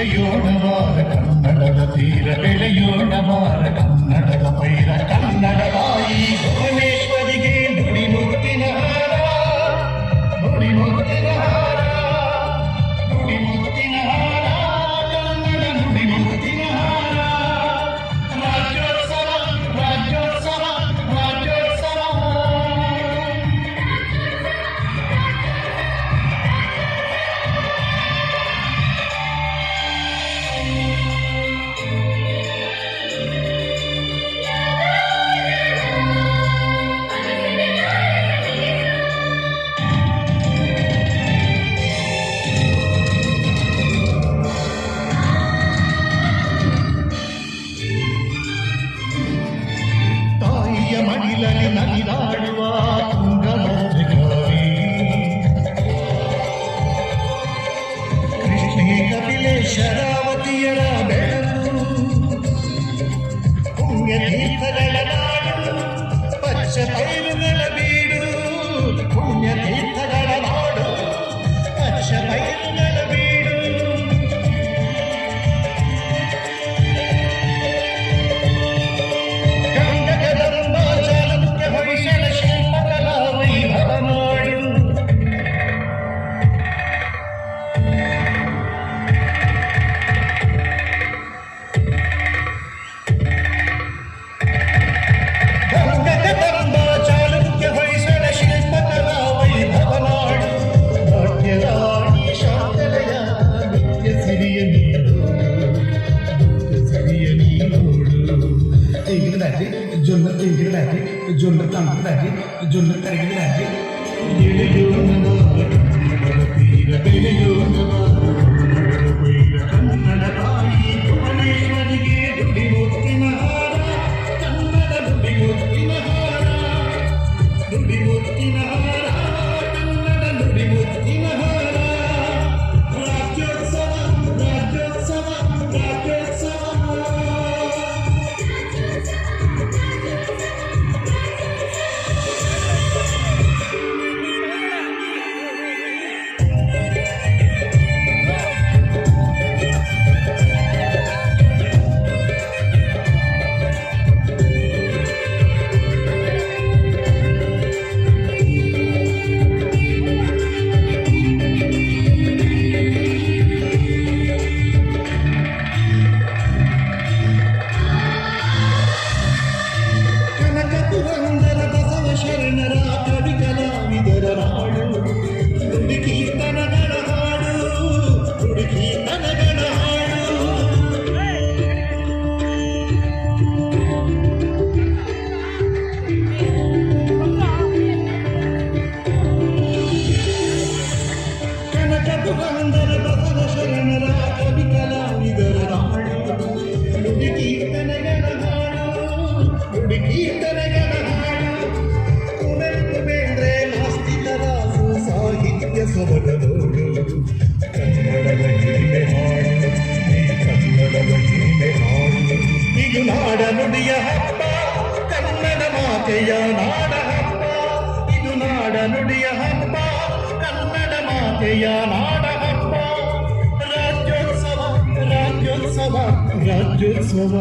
ಎಳೆಯೋಣವಾರ ಕನ್ನಡದ ತೀರ ಎಳೆಯೋಣವಾರ ಕನ್ನಡದ ಪೈರ ಕನ್ನಡ ತಾಯಿ ಭುವನೇಶ್ವರಿಗೆ ನುಡಿ ಮುತ್ತಿನ ಹಾರ ನುಡಿ ಮುತ್ತಿನ ಹಾರ ನುಡಿ ಮುತ್ತಿನ ಹಾರ ಕನ್ನಡ ನುಡಿ ಮುತ್ತಿನ ಹಾರ ರಾಜ್ಯೋತ್ಸವ ರಾಜ್ಯೋತ್ಸವ ರಾಜ್ಯೋತ್ಸವ ಮಡಿಲಲ್ಲಿ ನಲಿದಾಡುವ ತುಂಗಭದ್ರಗಾವಿ ಕೃಷ್ಣೆ ಕಪಿಲೆ ಶರಾವತಿಯರ ಬೆಳಕು ಪುಣ್ಯತೀರ್ಥಗಳ ನಾಡು ಪಚ್ಚ ಪೈರುಗಳ ಬೀಡು ಪುಣ್ಯತೀರ್ಥಗಳ ನಾಡು ಪಚ್ಚ ಪೈರುಗಳ ಬೀಡು ಜೊನ್ನ ತಿಂಗಿಡಾಗಿ ಜೊನ್ನ ತಂಗಿಡಾಗಿ ಜೊನ್ನ ತರಗಿಡಾಗಿ ಎಳೆಯೋಣವಾರ ಕನ್ನಡದ ತೀರ ಬೆಳೆಯೋಣವಾರ ಕನ್ನಡದ ಪೈರ ಕನ್ನಡ ತಾಯಿ ಭುವನೇಶ್ವರಿಗೆ ನುಡಿ ಮುತ್ತಿನ ಹಾರ ಕನ್ನಡ ನುಡಿ ಮುತ್ತಿನ ಹಾರ ನುಡಿ ಮುತ್ತಿನ ಹಾರ ಕನ್ನಡ ನುಡಿ ಮುತ್ತಿನ ಹಾರ ರಾಜ್ಯೋತ್ಸವ ರಾಜ್ಯೋತ್ಸವ ರಾಜ್ಯೋತ್ಸವ ಶರಣರ ಕವಿ ಕಲಾವಿದರ ನಾಡು ನುಡಿ ಕೀರ್ತನಗಳ ಹಾಡು ನುಡಿ ಕೀರ್ತನಗಳ ಹಾಡು ಕನಕ ಪುರಂದರ ಬಸವ ಶರಣರ ಕವಿ ಕಲಾವಿದರ ನಾಡು ನುಡಿ ಕೀರ್ತನಗಳ ಹಾಡು ನುಡಿ ಕೀರ್ತನಗಳ ಹಾಡು ಸಾಹಿತ್ಯ ಸೊಬಗದೋಡು ಕನ್ನಡದ ಹಿರಿಮೆ ಹಾಡು ಈ ಕನ್ನಡದ ಹಿರಿಮೆ ಹಾಡು ಇದು ನಾಡ ನುಡಿಯ ಹಬ್ಬ ಕನ್ನಡ ಮಾತೆಯ ನಾಡ ಹಬ್ಬ ಇದು ನಾಡ ನುಡಿಯ ಹಬ್ಬ ಕನ್ನಡ ಮಾತೆಯ ನಾಡ ಹಬ್ಬ ರಾಜ್ಯೋತ್ಸವ ರಾಜ್ಯೋತ್ಸವ ರಾಜ್ಯೋತ್ಸವ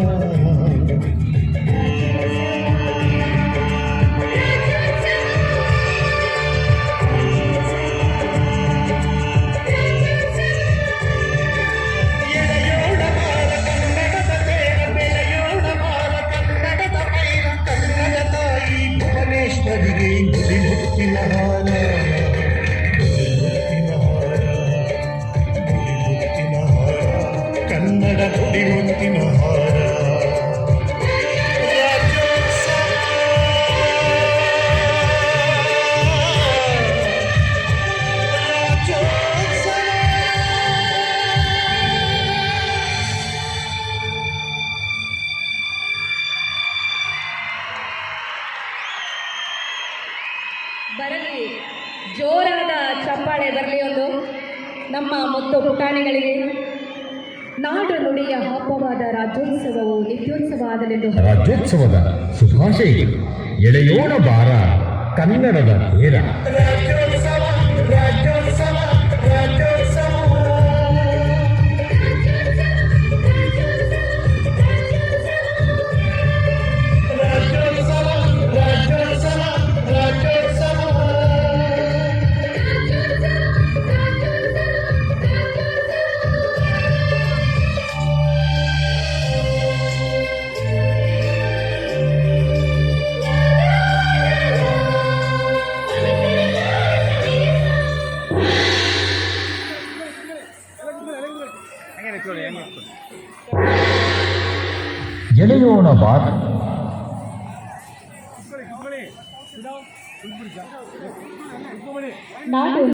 ಭುವನೇಶ್ವರಿಗೆ ನುಡಿ ಮುತ್ತಿನ ಹಾರ ನುಡಿ ಮುತ್ತಿನ ಹಾರ ನುಡಿ ಮುತ್ತಿನ ಹಾರ ಕನ್ನಡ ನುಡಿ ಮುತ್ತಿನ ಹಾರ ಬರಲಿ ಜೋರಾದ ಚಪ್ಪಾಳೆ ಬರಲಿ ಒಂದು ನಮ್ಮ ಮುತ್ತು ಪುಟಾಣಿಗಳಿಗೆ. ನಾಡು ನುಡಿಯ ಹಬ್ಬವಾದ ರಾಜ್ಯೋತ್ಸವವು ನಿತ್ಯೋತ್ಸವ ಆಗಲೆಂದು ರಾಜ್ಯೋತ್ಸವದ ಶುಭಾಶಯ. ಎಳೆಯೋಣ ಬಾರ ಕನ್ನಡದ ತೇರ. ರಾಜ್ಯೋತ್ಸವ ರಾಜ್ಯೋತ್ಸವ ರಾಜ್ಯೋತ್ಸವ ಎಳೆಯೋಣ ಬಾರ. ನಾಡು